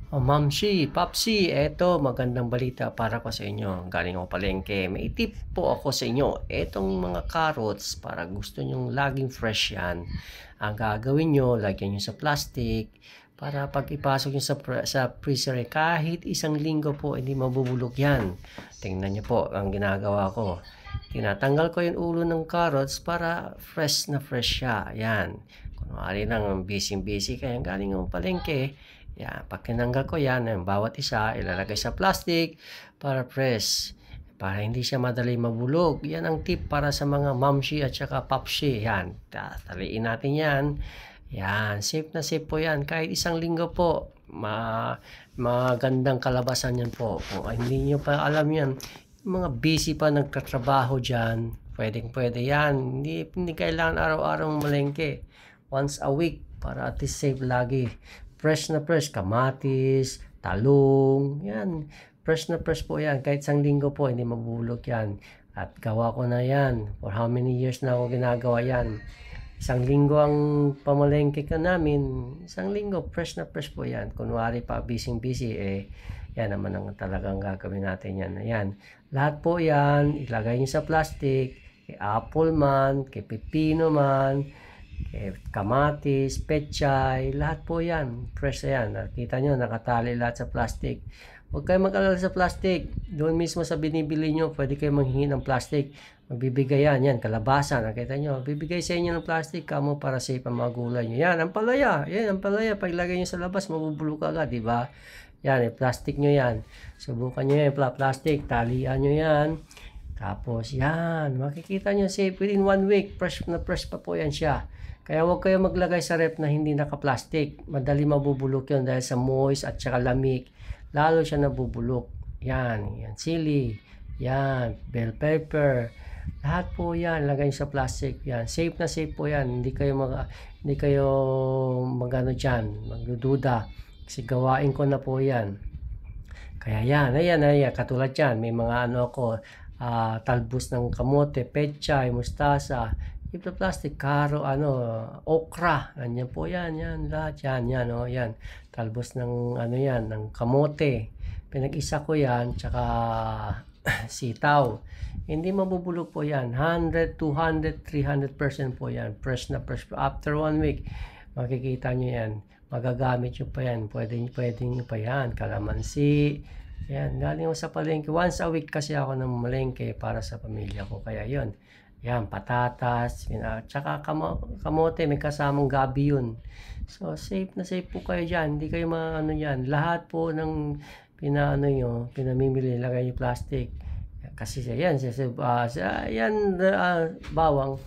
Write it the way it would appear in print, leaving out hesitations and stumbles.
Mamsi, Papsi, eto magandang balita para ko sa inyo. Galing ako palengke. May tip po ako sa inyo. Etong mga carrots, para gusto nyong laging fresh yan. Ang gagawin nyo, lagyan nyo sa plastic para pag ipasok nyo sa freezer, kahit isang linggo po, hindi mabubulok yan. Tingnan nyo po ang ginagawa ko. Tinatanggal ko yung ulo ng carrots para fresh na fresh siya. Yan. Kunwari lang, busy-busy kaya galing ako palengke. Yan, pag tinanggal ko yan, yung bawat isa, ilalagay sa plastic para press. Para hindi siya madali mabulog. Yan ang tip para sa mga mamshi at saka papshi. Yan, taliin natin yan. Yan, safe na safe po yan. Kahit isang linggo po, magandang kalabasan yan po. Kung hindi nyo pa alam yan, yung mga busy pa nagtatrabaho dyan, pwedeng pwede yan. Hindi kailangan araw-araw malengke. Once a week, para at least safe lagi. Fresh na fresh, kamatis, talong, yan. Fresh na fresh po yan. Kahit isang linggo po, hindi mabubulok yan. At gawa ko na yan. For how many years na ako ginagawa yan. Isang linggo ang pamalengke ka namin. Isang linggo, fresh na fresh po yan. Kunwari pa, busy, yan naman ang talagang gagawin natin yan. Ayan. Lahat po yan, ilagay nyo sa plastic. Kay apple man, kay pepino man, kamatis, pechay, lahat po yan. Fresh yan. Nakita nyo, nakatali lahat sa plastic. Huwag kayo mag-alala sa plastic. Doon mismo sa binibili nyo, pwede kayo manghingi ng plastic. Magbibigay yan, kalabasa. Nakita nyo, bibigay sa inyo ng plastic kamo para safe ang mga gulay nyo. Yan, ang palaya. Yan, ang palaya. Paglagay nyo sa labas, mabubulok agad, di ba? Yan, plastic nyo yan. Subukan nyo yan, plastic. Talian nyo yan. Tapos, yan. Makikita nyo safe within 1 week. Fresh na fresh pa po yan siya. Kaya huwag kayo maglagay sa rep na hindi naka-plastic. Madali mabubulok yun dahil sa moist at saka lamig. Lalo siya nabubulok. Yan sili. Yan, bell pepper. Lahat po yan, lagay sa plastic. Yan, safe na safe po yan. Hindi kayo magano diyan, magdududa. Kasi gawain ko na po yan. Kaya yan, ayan, katulad yan. May mga ako, talbos ng kamote, pechay, mustasa, ito plastic, karo, okra, ganyan po yan, lahat yan, yan, talbos ng, yan, ng kamote, pinag-isa ko yan, tsaka, sitaw, hindi mabubulok po yan, 100, 200, 300% po yan, fresh na fresh, after 1 week, makikita nyo yan, magagamit nyo pa yan, pwedeng nyo pa yan, kalamansi, yan, galing ako sa palengke, once a week kasi ako ng malengke para sa pamilya ko, kaya yon. Yan, patatas, tsaka kamote, may kasamang gabi yun. So, safe na safe po kayo dyan. Hindi kayo yan. Lahat po ng pinamimili, lagay yung plastic. Kasi yan, bawang,